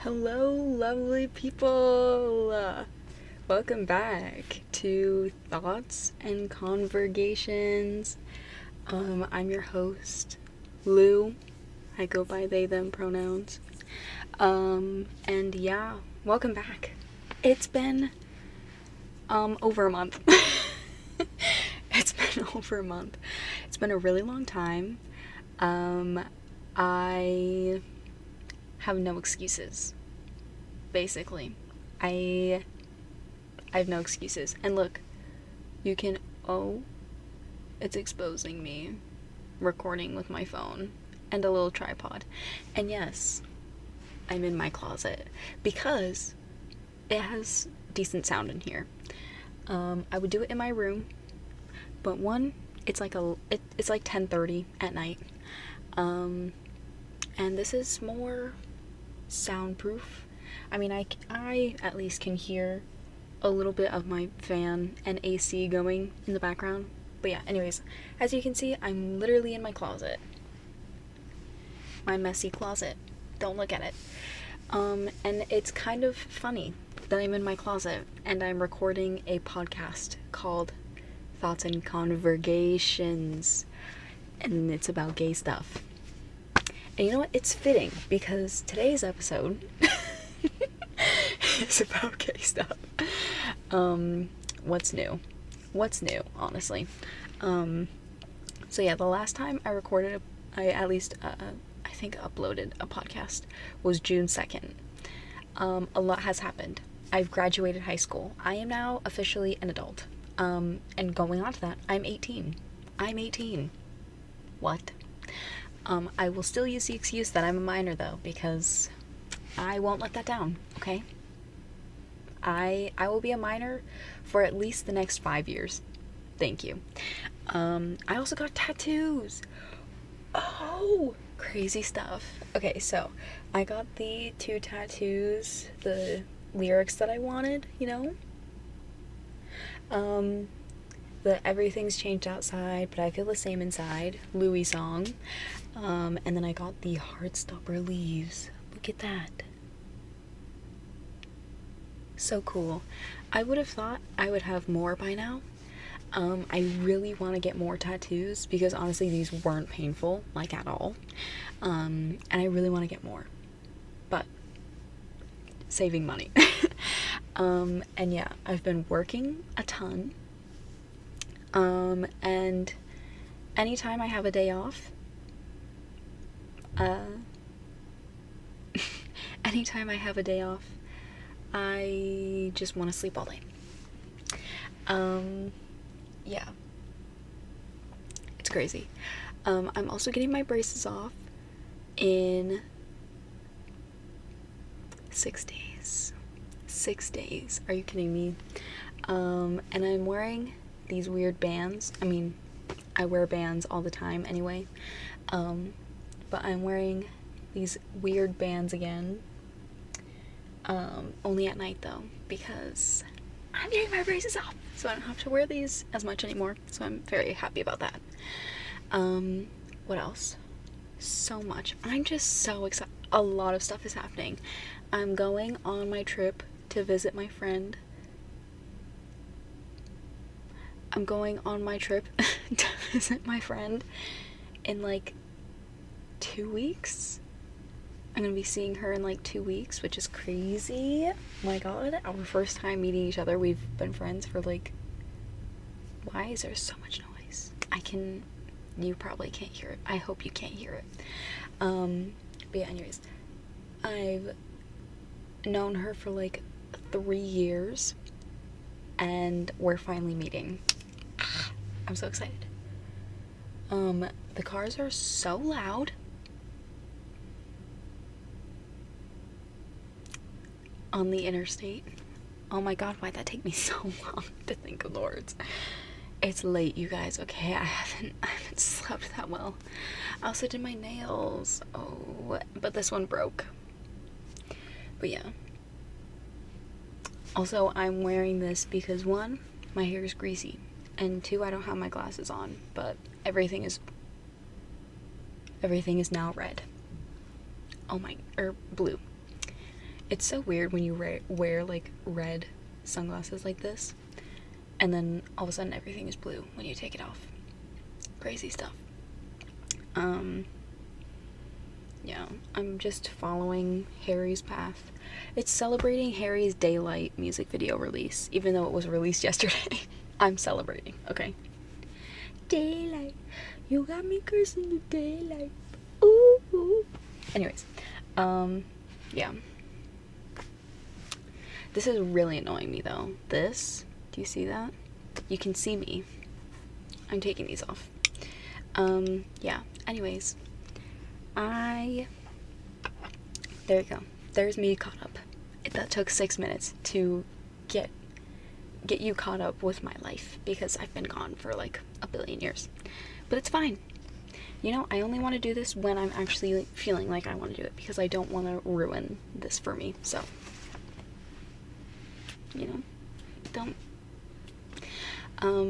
Hello, lovely people! Welcome back to Thoughts and Convergations. I'm your host, Lou. I go by they, them pronouns. And yeah, welcome back. It's been, over a month. It's been over a month. It's been a really long time. I have no excuses. Basically, I have no excuses. And look, you can, it's exposing me recording with my phone and a little tripod. And yes, I'm in my closet because it has decent sound in here. I would do it in my room, but it's like it's like 10:30 at night. And this is more soundproof. I mean, I at least can hear a little bit of my fan and AC going in the background. But yeah, anyways, as you can see, I'm literally in my closet. My messy closet. Don't look at it. And it's kind of funny that I'm in my closet and I'm recording a podcast called Thoughts and Convergaytions. And it's about gay stuff. And you know what? It's fitting because today's episode is about gay stuff. What's new? What's new, honestly? So yeah, the last time I recorded, I think uploaded a podcast was June 2nd. A lot has happened. I've graduated high school. I am now officially an adult. And going on to that, I'm 18. I'm 18. What? I will still use the excuse that I'm a minor, though, because I won't let that down, okay? I will be a minor for at least the next 5 years. Thank you. I also got tattoos. Oh, crazy stuff. Okay, so I got the 2 tattoos, the lyrics that I wanted, you know? The Everything's Changed Outside, but I Feel the Same Inside, Louis song. And then I got the Heartstopper Leaves. Look at that. So cool. I would have thought I would have more by now. I really want to get more tattoos because honestly these weren't painful, like at all. And I really want to get more. But saving money. And yeah, I've been working a ton. And anytime I have a day off, I just want to sleep all day. Yeah. It's crazy. I'm also getting my braces off in 6 days. 6 days. Are you kidding me? And I'm wearing these weird bands. I mean, I wear bands all the time anyway. But I'm wearing these weird bands again. Only at night though, because I'm getting my braces off, so I don't have to wear these as much anymore. So I'm very happy about that. What else? So much. I'm just so excited. A lot of stuff is happening. I'm going on my trip to visit my friend. In like 2 weeks. I'm gonna be seeing her in like 2 weeks, which is crazy. Oh my god, our first time meeting each other. We've been friends for like, why is there so much noise? You probably can't hear it. I hope you can't hear it. But yeah, anyways, I've known her for like 3 years and we're finally meeting. I'm so excited. The cars are so loud. On the interstate. Oh my god, why'd that take me so long to think of the words? It's late, you guys, okay? I haven't slept that well. I also did my nails. Oh, but this one broke. But yeah. Also, I'm wearing this because 1, my hair is greasy, and 2, I don't have my glasses on, but everything is now red. Blue. It's so weird when you wear like red sunglasses like this, and then all of a sudden everything is blue when you take it off. Crazy stuff. Yeah, I'm just following Harry's path. It's celebrating Harry's Daylight music video release, even though it was released yesterday. I'm celebrating, okay? Daylight, you got me cursing the daylight. Ooh, ooh. Anyways, yeah. This is really annoying me though. This, do you see that? You can see me. I'm taking these off. Yeah, anyways. There you go. There's me caught up. That took 6 minutes to get you caught up with my life, because I've been gone for like a billion years. But it's fine. You know, I only want to do this when I'm actually feeling like I want to do it, because I don't want to ruin this for me. So, you know, don't.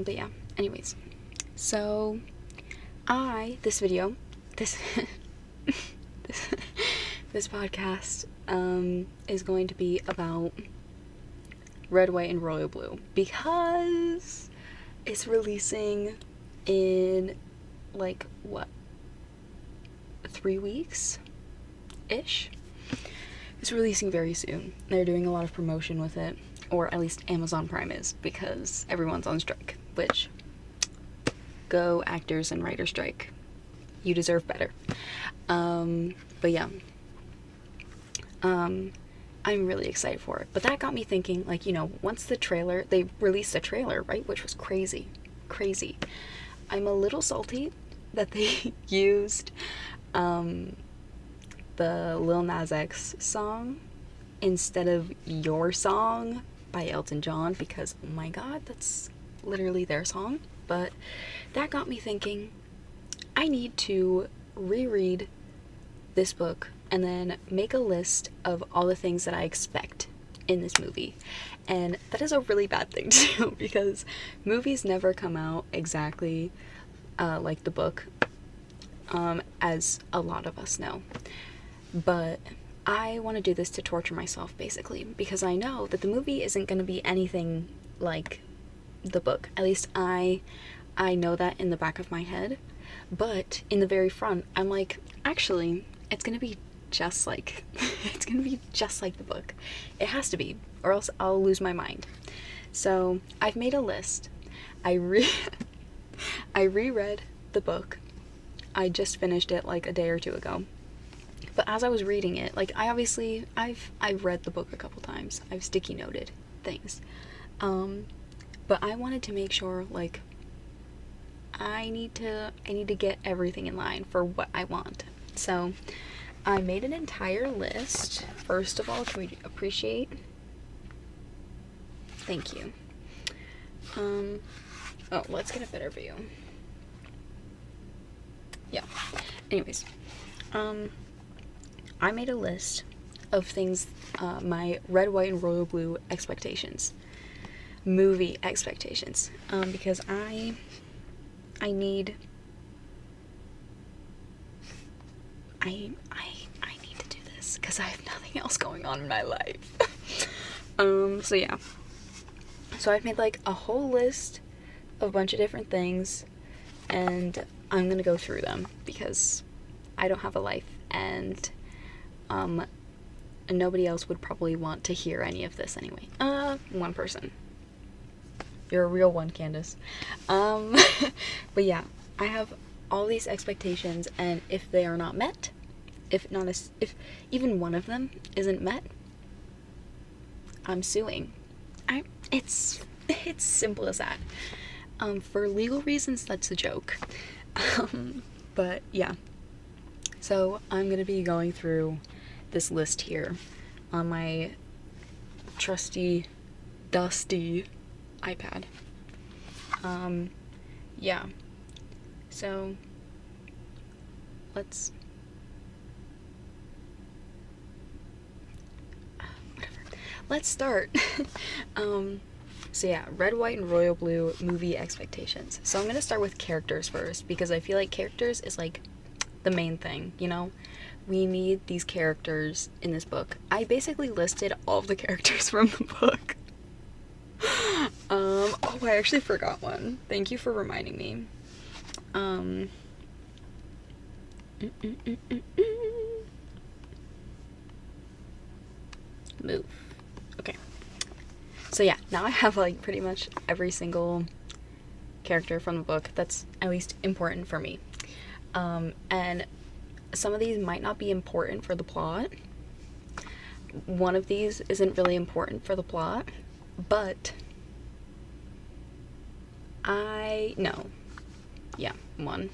But yeah, anyways. So, this video, this podcast, is going to be about Red, White, and Royal Blue, because it's releasing in, like, what, 3 weeks-ish? It's releasing very soon. They're doing a lot of promotion with it, or at least Amazon Prime is, because everyone's on strike, which, go actors and writer strike. You deserve better. But yeah. I'm really excited for it. But that got me thinking, like, you know, once the trailer, they released a trailer, right? Which was crazy. Crazy. I'm a little salty that they used, the Lil Nas X song instead of Your Song by Elton John, because, oh my god, that's literally their song. But that got me thinking, I need to reread this book and then make a list of all the things that I expect in this movie. And that is a really bad thing to do, because movies never come out exactly like the book, as a lot of us know. But I want to do this to torture myself, basically, because I know that the movie isn't going to be anything like the book. At least I know that in the back of my head. But in the very front, I'm like, actually, it's going to be just like the book. It has to be, or else I'll lose my mind. So I've made a list. I reread the book. I just finished it like a day or two ago. But as I was reading it, like, I've read the book a couple times. I've sticky noted things. But I wanted to make sure, like, I need to get everything in line for what I want. So I made an entire list. First of all, can we appreciate? Thank you. Oh, let's get a better view. Yeah. Anyways, I made a list of things, my Red, White, and Royal Blue expectations. Movie expectations. Because I need to do this, because I have nothing else going on in my life. So yeah. So I've made like a whole list of a bunch of different things, and I'm gonna go through them, because I don't have a life, and nobody else would probably want to hear any of this anyway. One person. You're a real one, Candace. But yeah, I have all these expectations, and if they are not met, if even one of them isn't met, I'm suing. It's simple as that. For legal reasons, that's a joke. But yeah. So I'm gonna be going through this list here on my trusty, dusty iPad. Yeah. So let's start. So yeah, Red, White, and Royal Blue movie expectations. So I'm gonna start with characters first, because I feel like characters is like the main thing, you know? we need these characters in this book. I basically listed all of the characters from the book. Oh, I actually forgot one. Thank you for reminding me. Move. Okay. So yeah, now I have like pretty much every single character from the book that's at least important for me. And some of these might not be important for the plot. One of these isn't really important for the plot, but one.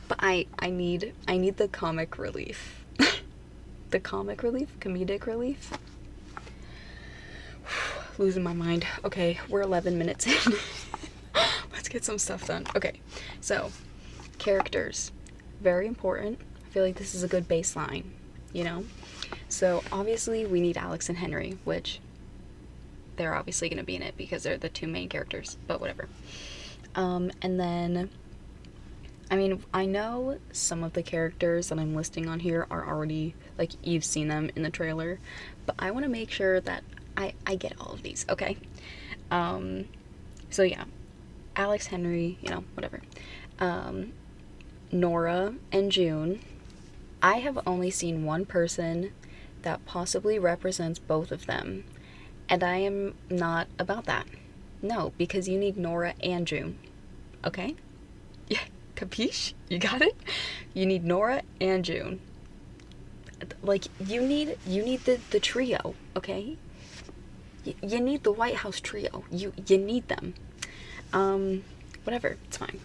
But I need the comic relief. The comic relief? Comedic relief? Losing my mind. Okay, we're 11 minutes in. Let's get some stuff done. Okay, so characters. Very important. I feel like this is a good baseline, you know? So obviously we need Alex and Henry, which they're obviously going to be in it because they're the two main characters, but whatever. And then, I mean, I know some of the characters that I'm listing on here are already, like, you've seen them in the trailer, but I want to make sure that I get all of these, okay? So yeah, Alex, Henry, you know, whatever. Nora and June. I have only seen one person that possibly represents both of them, and I am not about that. No, because you need Nora and June, okay? Yeah, capiche? You got it? You need Nora and June. Like, you need the trio, okay? You need the White House trio. You need them. Whatever, it's fine.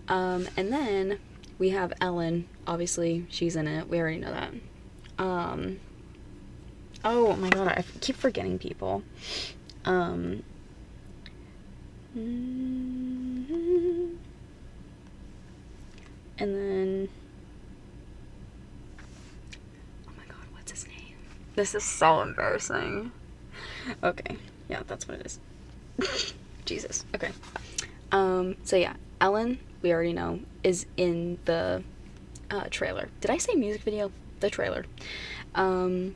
And then we have Ellen. Obviously, she's in it. We already know that. Oh my god, I keep forgetting people. And then, oh my god, what's his name? This is so embarrassing. Okay, yeah, that's what it is. Jesus, okay. So yeah, Ellen, we already know, is in the trailer. Did I say music video? The trailer. And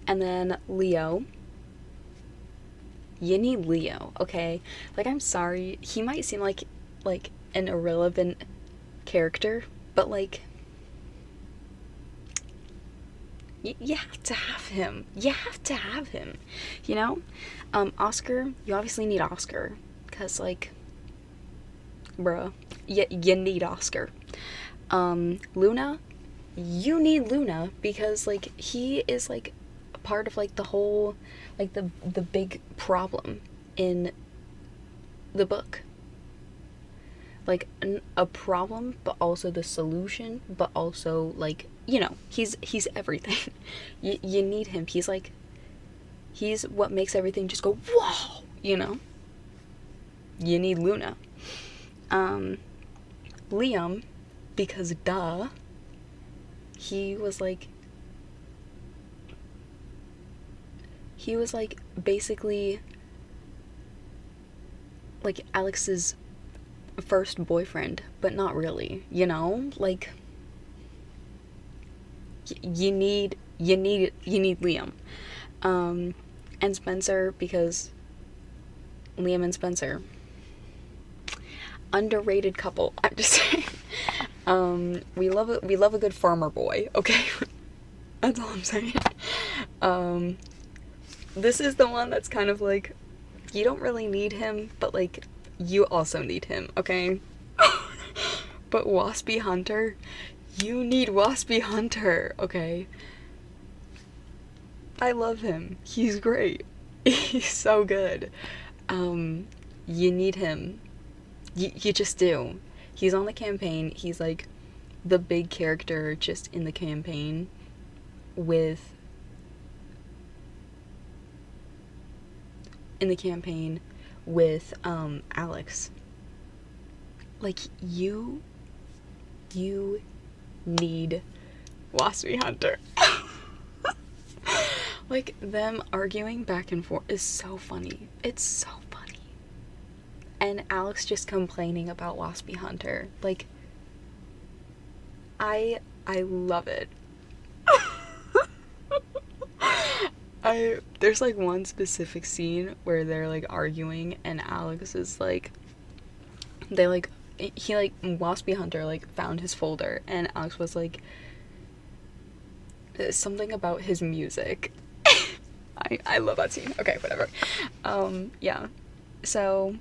then Leo. You need Leo, okay? Like, I'm sorry, he might seem like an irrelevant character, but like, you have to have him. You have to have him, you know? Oscar, you obviously need Oscar, because, like, bruh, you need Oscar. Luna, you need Luna, because, like, he is, like, a part of, like, the whole, like, the big problem in the book. Like, a problem, but also the solution, but also, like, you know, he's everything. You need him. He's, like, he's what makes everything just go, whoa, you know? You need Luna. Liam, because duh, he was, like, basically, like, Alex's first boyfriend, but not really, you know? Like, you need Liam. And Spencer, because Liam and Spencer, underrated couple. I'm just saying. We love a good farmer boy, okay? That's all I'm saying. This is the one that's kind of like, you don't really need him, but, like, you also need him, okay? But Waspy Hunter, you need Waspy Hunter, okay? I love him. He's great. He's so good. You need him. You just do. He's on the campaign. He's, like, the big character just in the campaign with Alex. Like, you need Waspy Hunter. Like, them arguing back and forth is so funny. It's so funny. And Alex just complaining about Waspy Hunter. Like, I love it. There's like one specific scene where they're like arguing and Alex is like, he like, Waspy Hunter like found his folder and Alex was like, something about his music. I love that scene. Okay, whatever. Yeah. So,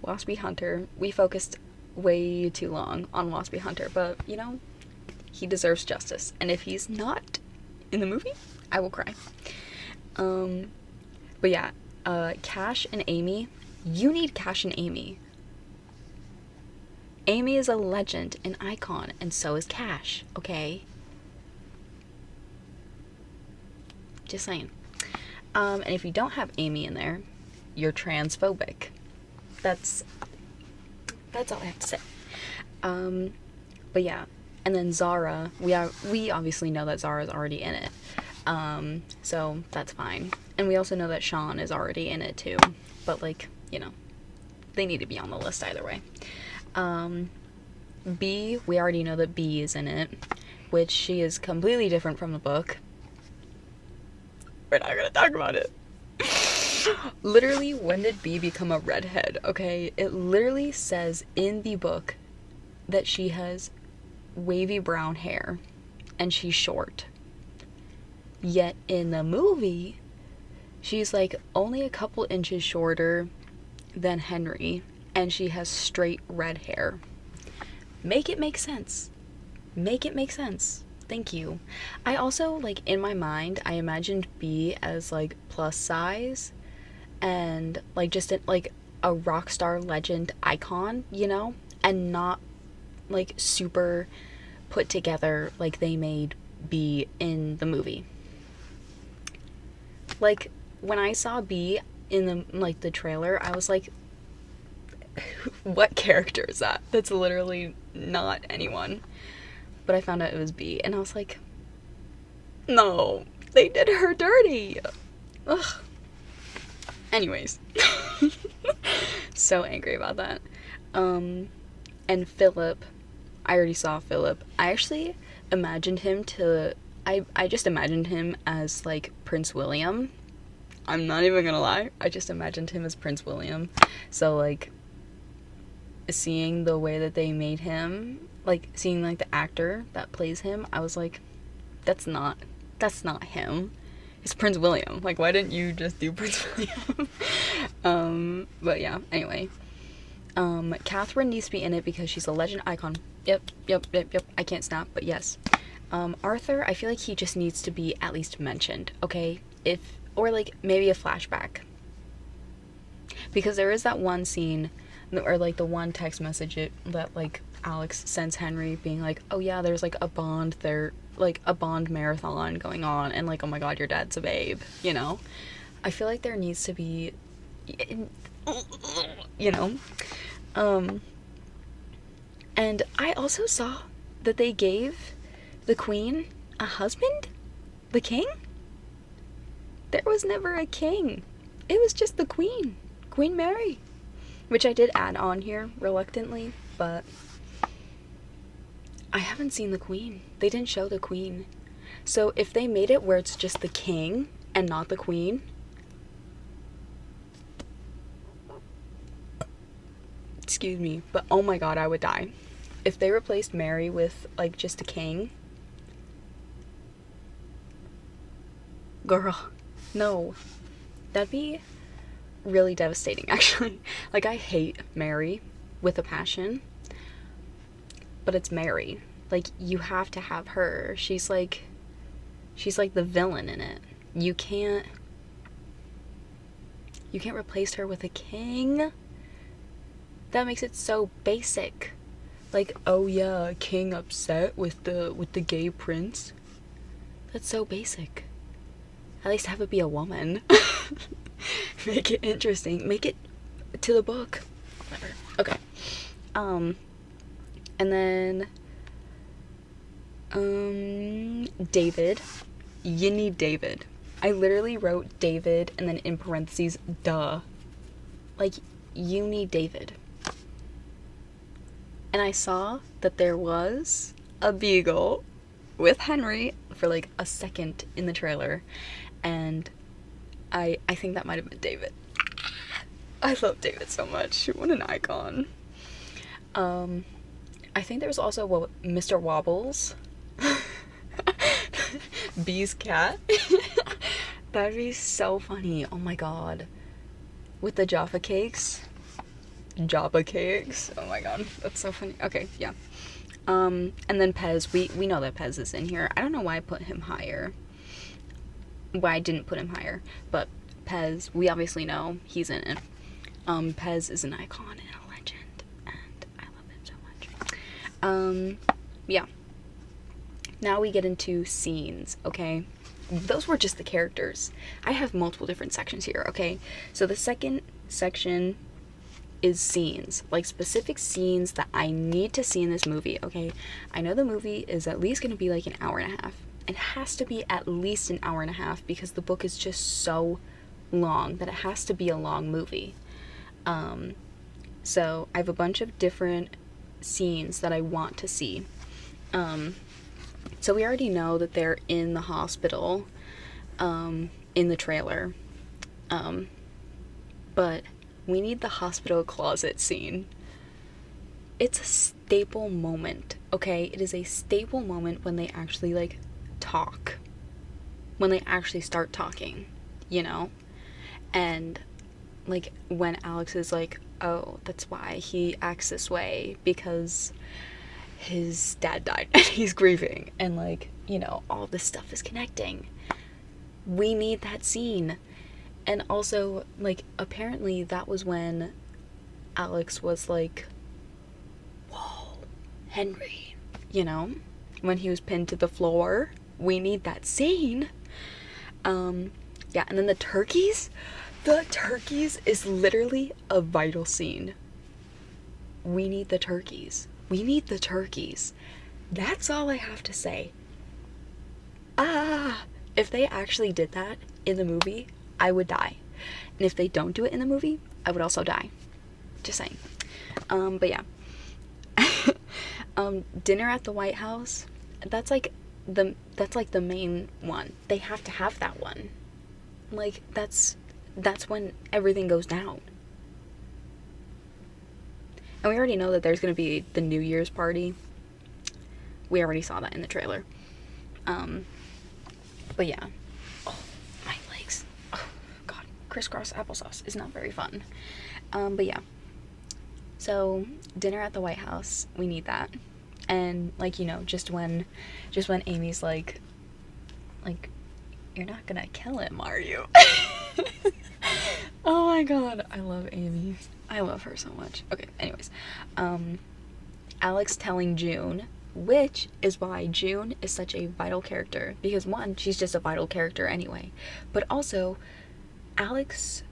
Waspy Hunter, we focused way too long on Waspy Hunter, but, you know, he deserves justice. And if he's not in the movie, I will cry. But yeah, Cash and Amy, you need Cash and Amy. Amy is a legend, an icon, and so is Cash, okay? Just saying. And if you don't have Amy in there, you're transphobic. That's all I have to say. But yeah, and then Zara, we obviously know that Zara's already in it. So that's fine. And we also know that Sean is already in it too. But like, you know, they need to be on the list either way. B, we already know that B is in it, which she is completely different from the book. We're not gonna talk about it. Literally, when did B become a redhead? Okay, it literally says in the book that she has wavy brown hair and she's short. Yet in the movie, she's like only a couple inches shorter than Henry and she has straight red hair. Make it make sense. Make it make sense. Thank you. I also, like, in my mind, I imagined B as, like, plus size and, like, just, like, a rock star legend icon, you know? And not, like, super put together like they made B in the movie. Like, when I saw B in the, like, the trailer, I was like, what character is that? That's literally not anyone. But I found out it was B, and I was like, no, they did her dirty. Ugh. Anyways. So angry about that. And Philip, I already saw Philip. I actually imagined him I just imagined him as, like, Prince William. I'm not even gonna lie. I just imagined him as Prince William. So, like, seeing the way that they made him, like, seeing, like, the actor that plays him, I was like, that's not him. It's Prince William. Like, why didn't you just do Prince William? But yeah, anyway. Catherine needs to be in it because she's a legend icon. Yep. I can't snap, but yes. Arthur, I feel like he just needs to be at least mentioned, okay? Or, like, maybe a flashback. Because there is that one scene, or, like, the one text message that, like, Alex sends Henry being like, oh yeah, there's, like, a Bond marathon going on, and, like, oh my god, your dad's a babe, you know? I feel like there needs to be, you know? And I also saw that they gave the queen a husband? The king? There was never a king. It was just the queen. Queen Mary. Which I did add on here, reluctantly, but I haven't seen the queen. They didn't show the queen. So if they made it where it's just the king and not the queen, excuse me, but oh my god, I would die. If they replaced Mary with, like, just a king, girl, no. That'd be really devastating, actually. Like, I hate Mary with a passion, but it's Mary. Like, you have to have her. She's like the villain in it. You can't replace her with a king. That makes it so basic. Like, oh yeah, a king upset with the gay prince. That's so basic. At least have it be a woman. Make it interesting. Make it to the book. Whatever. Okay. And then David. You need David. I literally wrote David and then in parentheses, duh. Like, you need David. And I saw that there was a beagle with Henry for, like, a second in the trailer. And I think that might have been David. I love David so much. What an icon. I think there was also Mr. Wobbles. Bee's cat. That'd be so funny. Oh my god. With the Jaffa cakes. Jabba cakes. Oh my god. That's so funny. Okay, yeah. And then Pez. We know that Pez is in here. I don't know why I put him higher. Why I didn't put him higher. But Pez, we obviously know he's in it. Pez is an icon and a legend. And I love him so much. Yeah. Now we get into scenes, okay? Those were just the characters. I have multiple different sections here, okay? So the second section is scenes, like specific scenes that I need to see in this movie, okay? I know the movie is at least going to be like an hour and a half. It has to be at least an hour and a half because the book is just so long that it has to be a long movie. So I have a bunch of different scenes that I want to see. So we already know that they're in the hospital, in the trailer, but we need the hospital closet scene. It's a staple moment, okay? It is a staple moment when they actually, like, talk. When they actually start talking, you know? And, like, when Alex is like, oh, that's why he acts this way, because his dad died and he's grieving, and, like, you know, all this stuff is connecting. We need that scene. And also, like, apparently that was when Alex was like, whoa, Henry, you know, when he was pinned to the floor. We need that scene. Yeah, and then the turkeys is literally a vital scene. We need the turkeys. We need the turkeys. That's all I have to say. If they actually did that in the movie, I would die. And if they don't do it in the movie, I would also die. Just saying. But yeah. Dinner at the White House, that's like the main one. They have to have that one. Like, that's when everything goes down. And we already know that there's gonna be the New Year's party. We already saw that in the trailer. But yeah. Oh, my legs. Oh, God. Crisscross applesauce is not very fun. But yeah. So, dinner at the White House, we need that. And, like, you know, just when Amy's like, you're not gonna kill him, are you? Oh my god, I love Amy. I love her so much. Okay, anyways. Alex telling June, which is why June is such a vital character. Because, one, she's just a vital character anyway. But also, Alex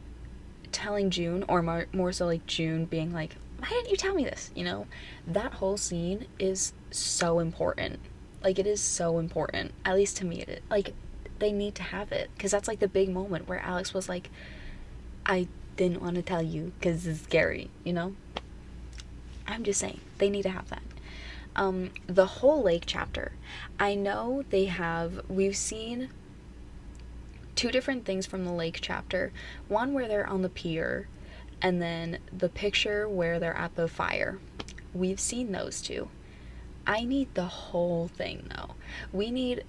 telling June, or more so like June being like, why didn't you tell me this? You know? That whole scene is so important. Like, it is so important. At least to me, it is. Like, they need to have it. Because that's like the big moment where Alex was like, I didn't want to tell you because it's scary, you know? I'm just saying, they need to have that. The whole lake chapter. I know we've seen two different things from the lake chapter. One where they're on the pier, and then the picture where they're at the fire. We've seen those two. I need the whole thing, though. We need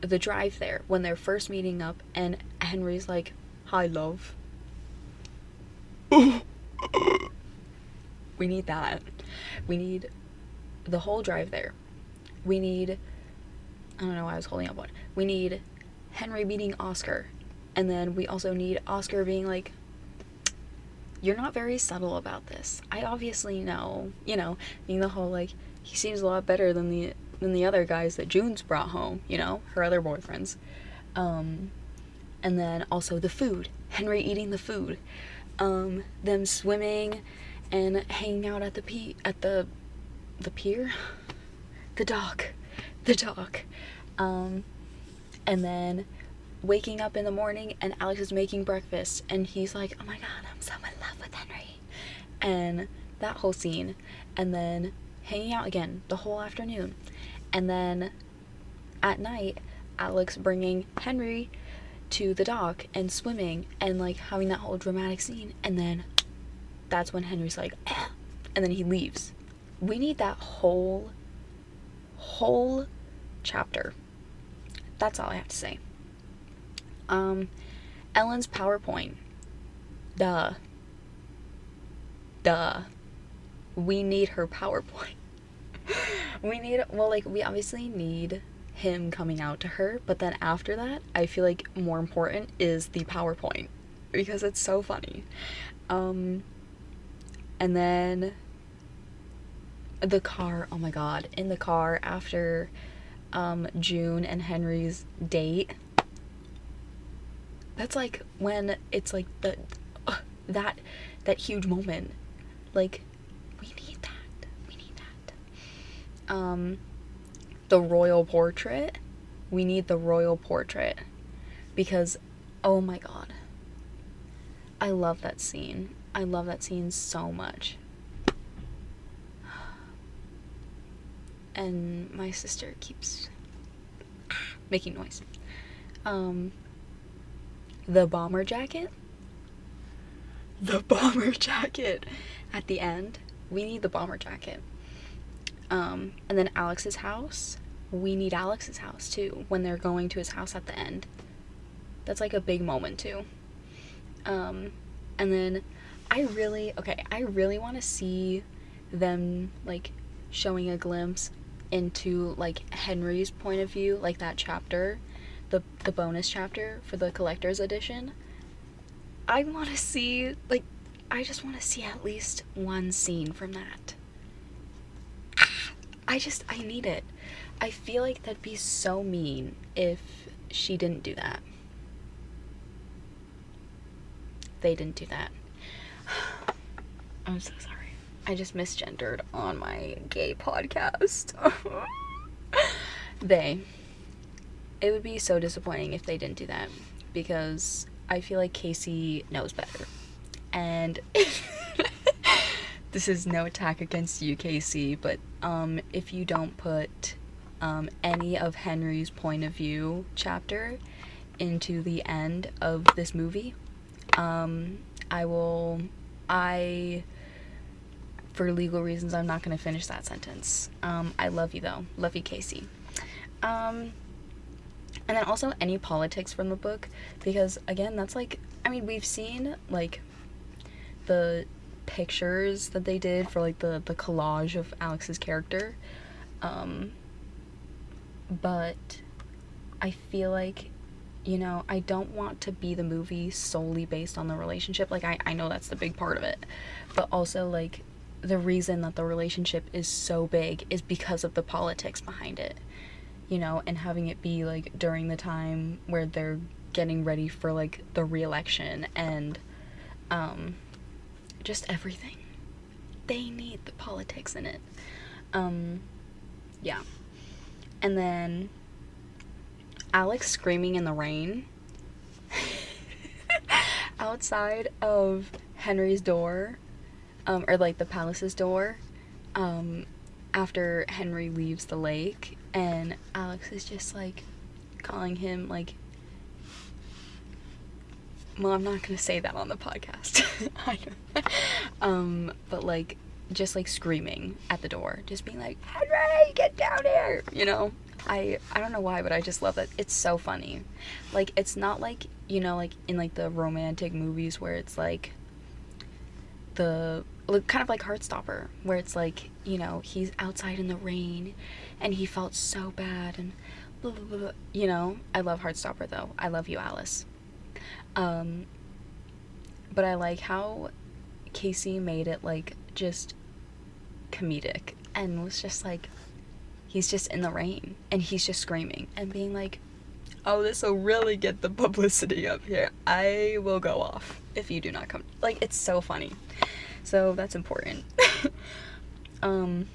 the drive there, when they're first meeting up, and Henry's like, hi, love. We need that. We need the whole drive there. We need, I don't know why I was holding up one. We need Henry meeting Oscar. And then we also need Oscar being like, you're not very subtle about this. I obviously know, you know, being the whole, like, he seems a lot better than the other guys that June's brought home, you know, her other boyfriends. And then also the food. Henry eating the food. Them swimming and hanging out at the pier? The dock. And then waking up in the morning and Alex is making breakfast and he's like, oh my god, I'm so in love with Henry. And that whole scene. And then hanging out again the whole afternoon. And then at night, Alex bringing Henry to the dock and swimming and like having that whole dramatic scene, and then that's when Henry's like, ah, and then he leaves. We need that whole chapter. That's all I have to say. Ellen's PowerPoint. Duh. We need her PowerPoint. We obviously need him coming out to her, but then after that, I feel like more important is the PowerPoint, because it's so funny. And then the car, oh my god, in the car after June and Henry's date, that's like when it's like that huge moment. Like, we need that. The royal portrait. We need the royal portrait, because, oh my god, I love that scene. I love that scene so much. And my sister keeps making noise. The bomber jacket. The bomber jacket at the end. We need the bomber jacket. And then Alex's house. We need Alex's house too, when they're going to his house at the end. That's like a big moment too. And then I really want to see them like showing a glimpse into like Henry's point of view, like that chapter, the bonus chapter for the collector's edition. I want to see, like, I just want to see at least one scene from that. I need it. I feel like that'd be so mean if she didn't do that. They didn't do that. I'm so sorry. I just misgendered on my gay podcast. It would be so disappointing if they didn't do that, because I feel like Casey knows better. And this is no attack against you, Casey, but if you don't put any of Henry's point of view chapter into the end of this movie, for legal reasons, I'm not going to finish that sentence. I love you, though. Love you, Casey. And then also any politics from the book, because, again, that's, like, I mean, we've seen, like, the pictures that they did for, like, the collage of Alex's character, but I feel like, you know, I don't want to be the movie solely based on the relationship. Like, I know that's the big part of it, but also, like, the reason that the relationship is so big is because of the politics behind it, you know, and having it be, like, during the time where they're getting ready for, like, the re-election and, just everything. They need the politics in it. Yeah. And then Alex screaming in the rain outside of Henry's door, or like the palace's door, after Henry leaves the lake, and Alex is just like calling him like, well, I'm not gonna say that on the podcast. But like, just like screaming at the door, just being like, Henry, get down here, you know. I don't know why, but I just love that. It's so funny. Like, it's not like, you know, like in like the romantic movies where it's like kind of like Heartstopper, where it's like, you know, he's outside in the rain and he felt so bad and blah, blah, blah, blah. You know, I love Heartstopper though. I love you, Alice. But I like how Casey made it like just comedic and was just like, he's just in the rain and he's just screaming and being like, oh, this will really get the publicity up here. I will go off if you do not come. Like, it's so funny. So that's important. And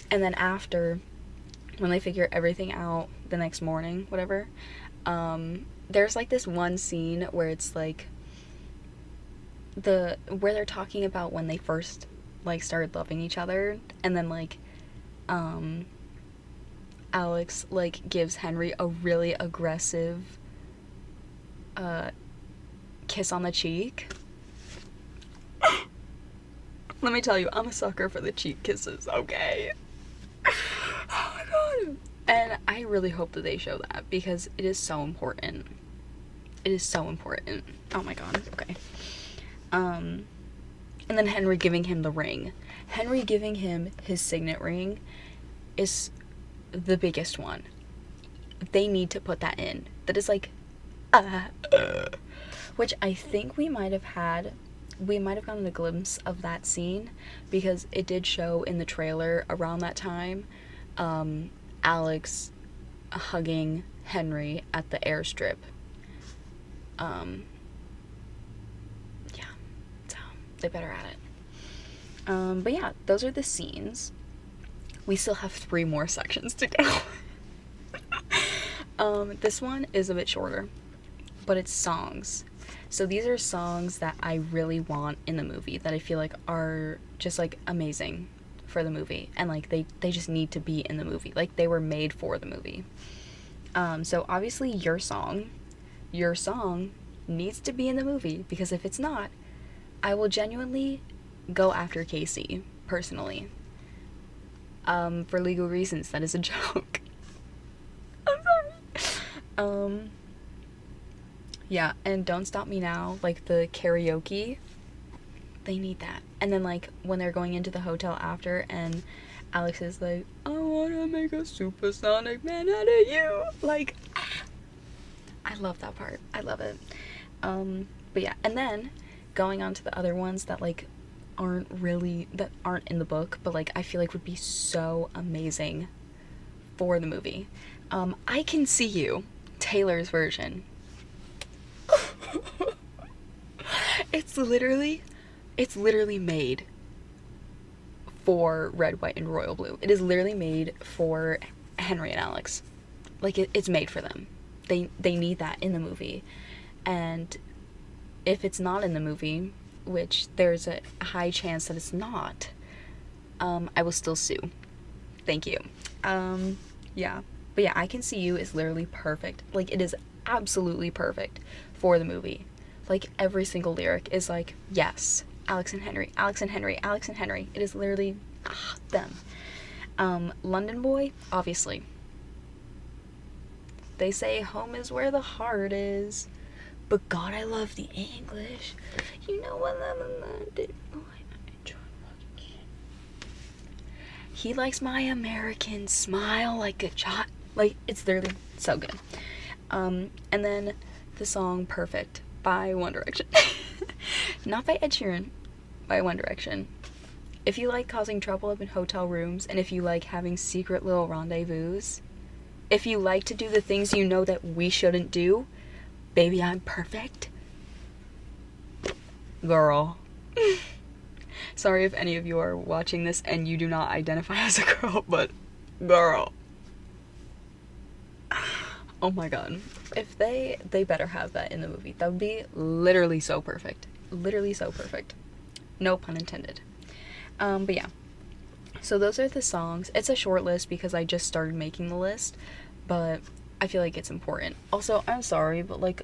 then after, when they figure everything out the next morning, whatever, there's like this one scene where it's like where they're talking about when they first like started loving each other, and then like Alex like gives Henry a really aggressive kiss on the cheek. Let me tell you, I'm a sucker for the cheek kisses, okay? Oh my god. And I really hope that they show that, because it is so important. It is so important. Oh my god, okay. And then Henry giving him the ring. Henry giving him his signet ring is the biggest one. They need to put that in. That is like, which I think we might have gotten a glimpse of that scene, because it did show in the trailer around that time, Alex hugging Henry at the airstrip. Yeah, so they better add it. But yeah, those are the scenes. We still have 3 more sections to go. This one is a bit shorter, but it's songs. So these are songs that I really want in the movie, that I feel like are just like amazing for the movie, and like they just need to be in the movie. Like they were made for the movie. So obviously your song needs to be in the movie, because if it's not, I will genuinely go after Casey personally. For legal reasons. That is a joke. I'm sorry. Yeah, and Don't Stop Me Now, like the karaoke, they need that. And then like when they're going into the hotel after, and Alex is like, I wanna make a supersonic man out of you. Like, I love that part. I love it. But yeah, and then going on to the other ones that like aren't in the book, but like I feel like would be so amazing for the movie. I Can See You, Taylor's version. It's literally made for Red, White, and Royal Blue. It is literally made for Henry and Alex. Like it's made for them. They need that in the movie. And if it's not in the movie, which there's a high chance that it's not, I will still sue. Thank you. Yeah. But yeah, I Can See You is literally perfect. Like, it is absolutely perfect for the movie. Like, every single lyric is like, yes, Alex and Henry, Alex and Henry, Alex and Henry. It is literally them. London Boy, obviously. They say home is where the heart is. But God, I love the English. You know what I'm did. He likes my American smile like a child. Like, it's literally so good. And then the song Perfect by One Direction. Not by Ed Sheeran, by One Direction. If you like causing trouble up in hotel rooms, and if you like having secret little rendezvous, if you like to do the things you know that we shouldn't do, baby, I'm perfect. Girl. Sorry if any of you are watching this and you do not identify as a girl, but girl. Oh my god. If they better have that in the movie. That would be literally so perfect. Literally so perfect. No pun intended. But yeah. So those are the songs. It's a short list because I just started making the list, but I feel like it's important. Also, I'm sorry, but like,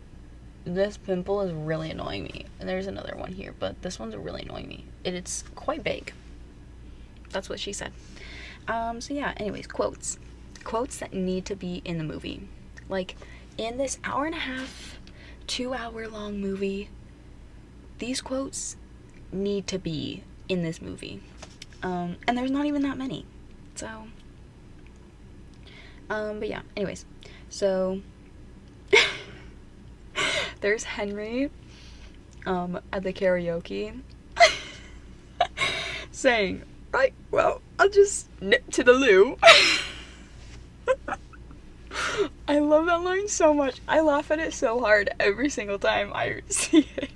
this pimple is really annoying me. And there's another one here, but this one's really annoying me. It's quite big. That's what she said. So yeah, anyways, quotes. Quotes that need to be in the movie. Like, in this 1.5-hour, 2-hour long movie, these quotes need to be in this movie. And there's not even that many. So, but yeah, anyways. So, there's Henry, at the karaoke, saying, right, well, I'll just nip to the loo. I love that line so much. I laugh at it so hard every single time I see it.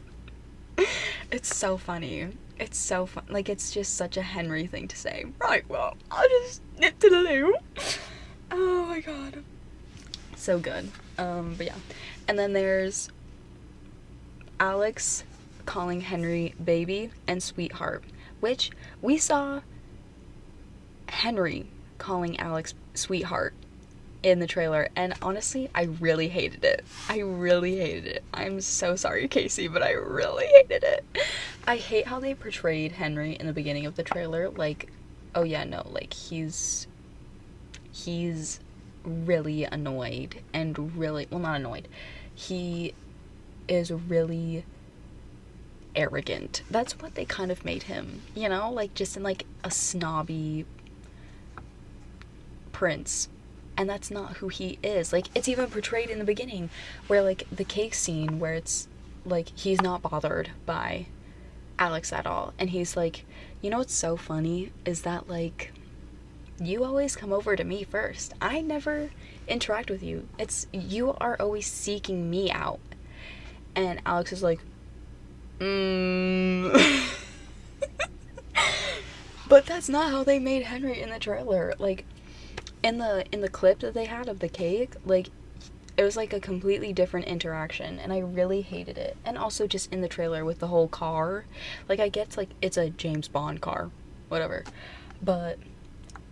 It's so funny. It's so fun. Like, it's just such a Henry thing to say. Right, well, I'll just nip to the loo. Oh my god. So good. But yeah. And then there's Alex calling Henry baby and sweetheart, which we saw Henry calling Alex sweetheart in the trailer, and honestly, I really hated it. I'm so sorry, Casey, but I really hated it. I hate how they portrayed Henry in the beginning of the trailer, like, oh yeah, no, like, he's really annoyed, and really, well, not annoyed, he is really arrogant. That's what they kind of made him, you know, like, just in, like, a snobby prince. And that's not who he is. Like, it's even portrayed in the beginning, where, like, the cake scene where it's, like, he's not bothered by Alex at all. And he's like, you know what's so funny is that, like, you always come over to me first. I never interact with you. It's, you are always seeking me out. And Alex is like, But that's not how they made Henry in the trailer. Like, in the clip that they had of the cake, like, it was like a completely different interaction, and I really hated it. And also just in the trailer with the whole car, like, I get, like, it's a James Bond car, whatever, but,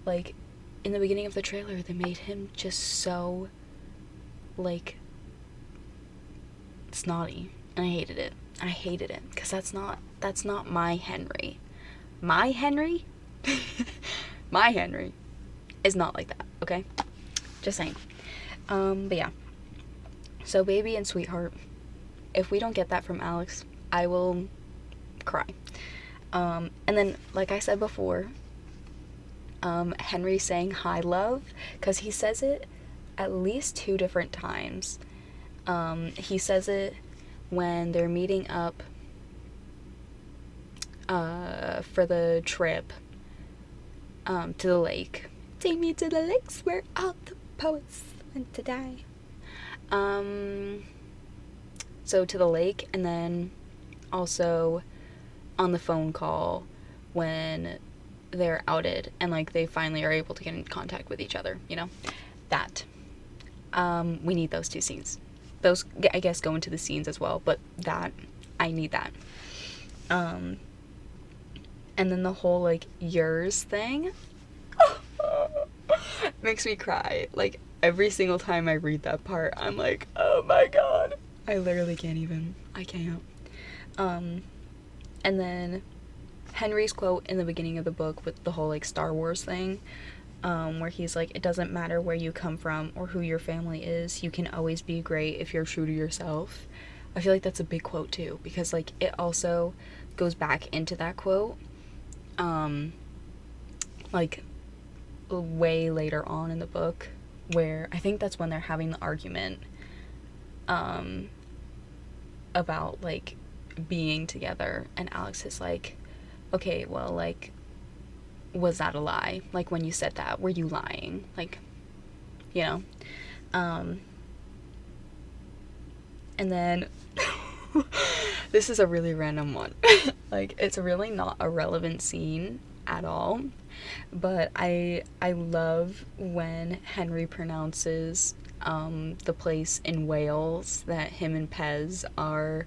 like, in the beginning of the trailer, they made him just so, like, snotty, and I hated it, because that's not my Henry. My Henry is not like that, okay? Just saying. But yeah. So, baby and sweetheart, if we don't get that from Alex, I will cry. And then, like I said before, Henry saying hi, love, because he says it at least 2 different times. He says it when they're meeting up for the trip to the lake. Take me to the lakes where all the poets went to die. So to the lake, and then also on the phone call when they're outed and, like, they finally are able to get in contact with each other, you know? That. We need those 2 scenes. Those, I guess, go into the scenes as well, but that, I need that. And then the whole, like, yours thing makes me cry. Like, every single time I read that part, I'm like, oh my god. I literally can't even. I can't. And then Henry's quote in the beginning of the book with the whole, like, Star Wars thing, where he's like, it doesn't matter where you come from or who your family is, you can always be great if you're true to yourself. I feel like that's a big quote too, because, like, it also goes back into that quote, like, way later on in the book, where I think that's when they're having the argument about, like, being together, and Alex is like, okay, well, like, was that a lie? Like, when you said that, were you lying? Like, you know? And then this is a really random one. Like, it's really not a relevant scene at all, but I love when Henry pronounces the place in Wales that him and Pez are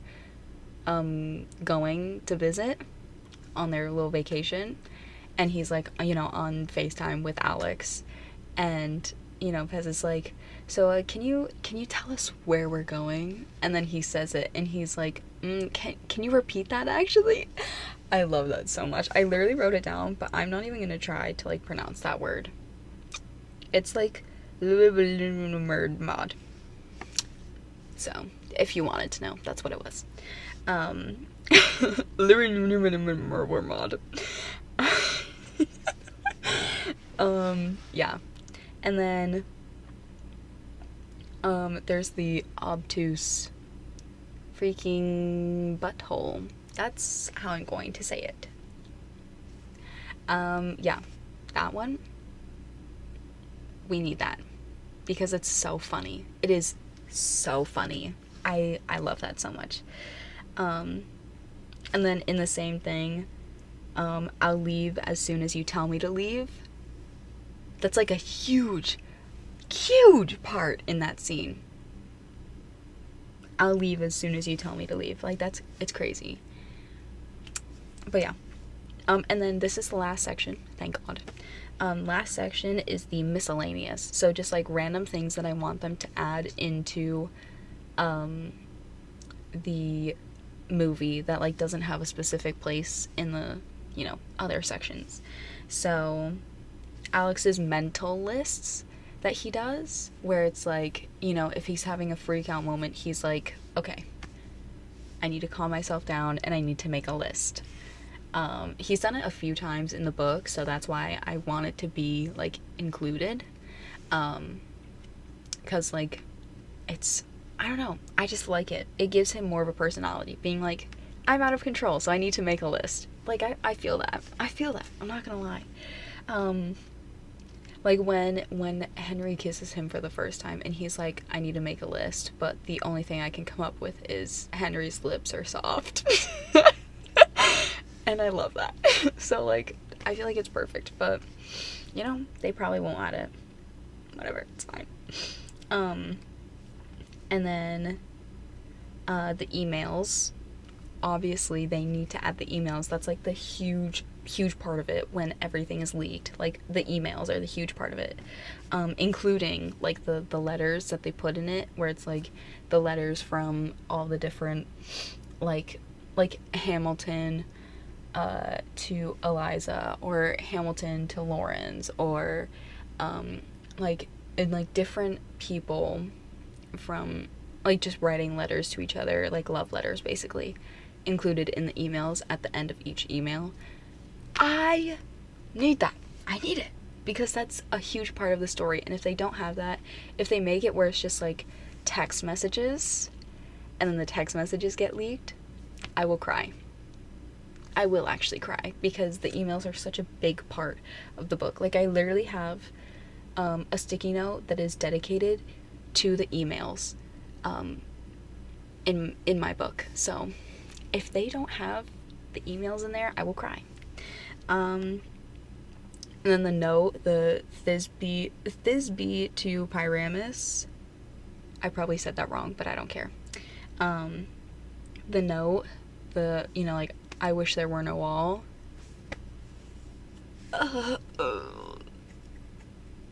going to visit on their little vacation, and he's, like, you know, on FaceTime with Alex, and, you know, Pez is like, so can you tell us where we're going? And then he says it, and he's like, can you repeat that, actually? I love that so much. I literally wrote it down, but I'm not even gonna try to, like, pronounce that word. It's like mod. So, if you wanted to know, that's what it was. Yeah. And then there's the obtuse freaking butthole. That's how I'm going to say it. Yeah, that one. We need that, because it's so funny. It is so funny. I love that so much. And then in the same thing, I'll leave as soon as you tell me to leave. That's, like, a huge part in that scene. I'll leave as soon as you tell me to leave. Like, it's crazy. But yeah. And then this is the last section, thank God. Last section is the miscellaneous. So just like random things that I want them to add into the movie that like doesn't have a specific place in the, you know, other sections. So Alex's mental lists that he does, where it's like, you know, if he's having a freak out moment, he's like, okay, I need to calm myself down and I need to make a list. He's done it a few times in the book, so that's why I want it to be like included. Because like it's, I don't know, I just like it. It gives him more of a personality, being like, I'm out of control, so I need to make a list. Like I feel that. I'm not gonna lie. Like when Henry kisses him for the first time and he's like, I need to make a list, but the only thing I can come up with is Henry's lips are soft. And I love that. So like I feel like it's perfect, but you know, they probably won't add it. Whatever, it's fine. And then the emails, obviously they need to add the emails. That's like the huge part of it when everything is leaked. Like the emails are the huge part of it, including like the letters that they put in it, where it's like the letters from all the different like Hamilton to Eliza, or Hamilton to Lawrence, or like different people from like just writing letters to each other, like love letters basically, included in the emails at the end of each email. I need that. I need it, because that's a huge part of the story. And if they don't have that, if they make it where it's just like text messages and then the text messages get leaked, I will cry. I will actually cry, because the emails are such a big part of the book. Like I literally have a sticky note that is dedicated to the emails in my book. So if they don't have the emails in there, I will cry. And then the note, the Thisbe to Pyramus, I probably said that wrong, but I don't care. The note, the, you know, like, I wish there were no wall.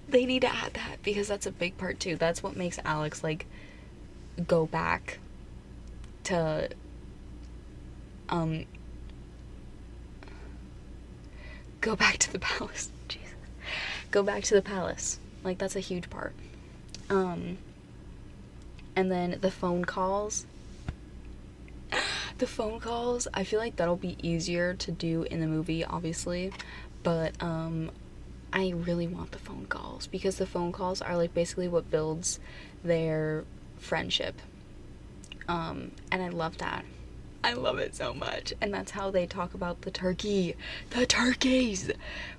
They need to add that, because that's a big part too. That's what makes Alex like go back to go back to the palace. Jesus. Go back to the palace. Like that's a huge part. And then the phone calls. The phone calls, I feel like that'll be easier to do in the movie, obviously, but I really want the phone calls, because the phone calls are like basically what builds their friendship. And I love that. I love it so much. And that's how they talk about the turkey. The turkeys!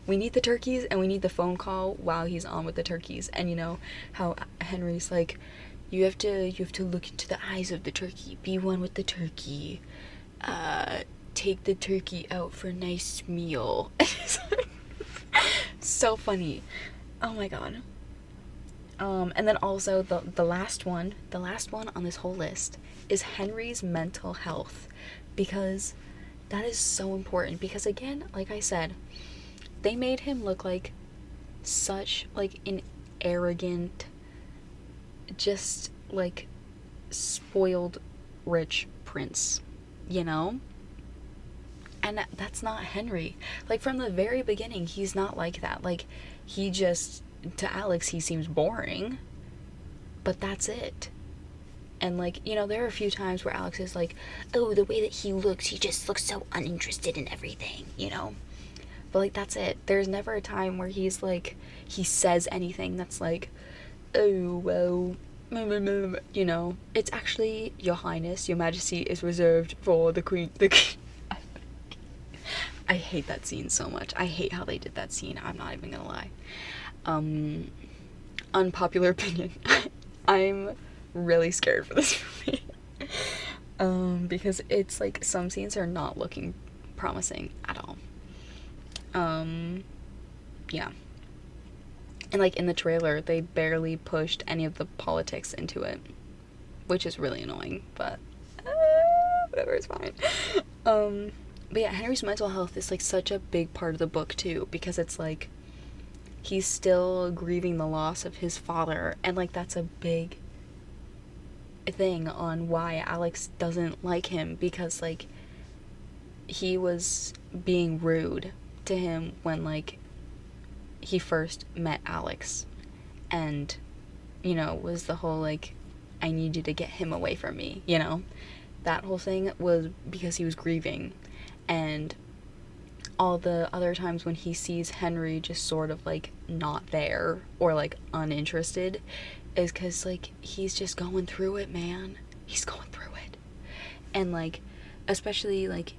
We need the turkeys, and we need the phone call while he's on with the turkeys. And you know how Henry's like, you have to look into the eyes of the turkey. Be one with the turkey. Take the turkey out for a nice meal. So funny. Oh my god. And then also the last one on this whole list is Henry's mental health, because that is so important. Because again, like I said, they made him look like such like an arrogant, just like spoiled rich prince, you know? And that's not Henry. Like from the very beginning, he's not like that. Like he just, to Alex, he seems boring, but that's it. And like, you know, there are a few times where Alex is like, oh, the way that he just looks so uninterested in everything, you know? But like, that's it. There's never a time where he's like, he says anything that's like, oh, well, you know, it's actually, Your Highness, Your Majesty is reserved for the Queen. I hate that scene so much. I hate how they did that scene. I'm not even gonna lie. Unpopular opinion. I'm really scared for this movie. Because it's like some scenes are not looking promising at all. Yeah. And like in the trailer, they barely pushed any of the politics into it, which is really annoying, but whatever, it's fine. But yeah, Henry's mental health is like such a big part of the book too, because it's like he's still grieving the loss of his father, and like that's a big thing on why Alex doesn't like him, because like he was being rude to him when like he first met Alex, and you know, was the whole like, I need you to get him away from me, you know, that whole thing was because he was grieving. And all the other times when he sees Henry just sort of like not there or like uninterested is because like he's just going through it, man. He's going through it. And like especially like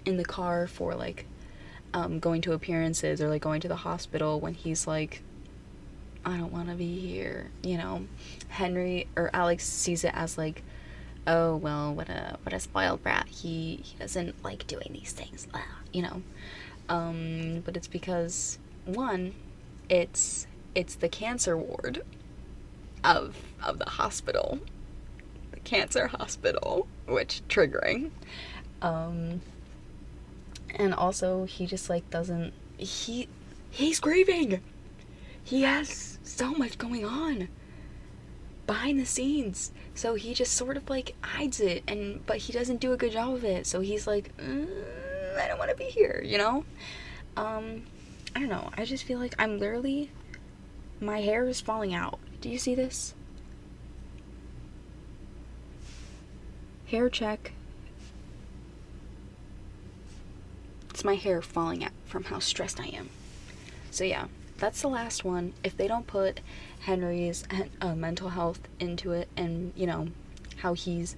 in the car for like going to appearances or like going to the hospital, when he's like, I don't want to be here, you know, Henry or Alex sees it as like, oh well, what a spoiled brat, he doesn't like doing these things, you know. But it's because, one, it's the cancer ward of the hospital, the cancer hospital, which triggering. And also he just like doesn't, he's grieving. He has so much going on behind the scenes, so he just sort of like hides it, but he doesn't do a good job of it, so he's like, I don't want to be here, you know. I don't know, I just feel like I'm literally, my hair is falling out. Do you see this? Hair check. It's my hair falling out from how stressed I am. So yeah, that's the last one. If they don't put Henry's mental health into it, and you know how he's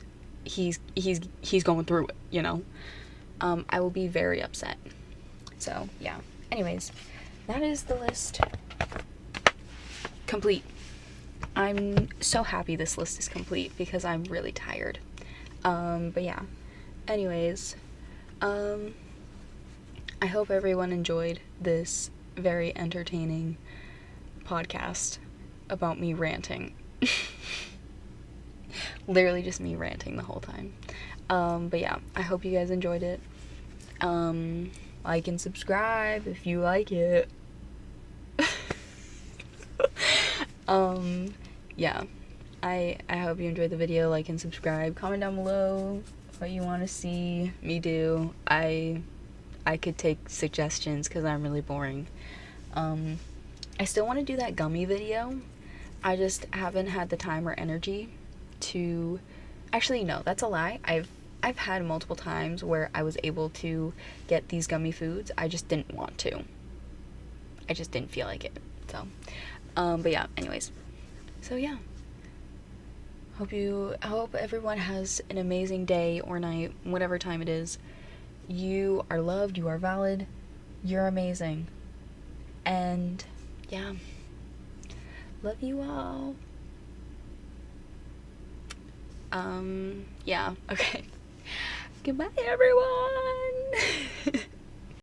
going through it, you know, I will be very upset. So yeah, anyways, that is the list complete. I'm so happy this list is complete because I'm really tired. But yeah, anyways, I hope everyone enjoyed this very entertaining podcast about me ranting. Literally just me ranting the whole time. But yeah, I hope you guys enjoyed it. Like and subscribe if you like it. Yeah, I hope you enjoyed the video. Like and subscribe. Comment down below what you want to see me do. I could take suggestions because I'm really boring. I still want to do that gummy video. I just haven't had the time or energy to... Actually, no, that's a lie. I've had multiple times where I was able to get these gummy foods. I just didn't want to. I just didn't feel like it. So, but yeah, anyways. So yeah. I hope everyone has an amazing day or night, whatever time it is. You are loved, you are valid, you're amazing. And yeah. Love you all. Yeah, okay. Goodbye, everyone.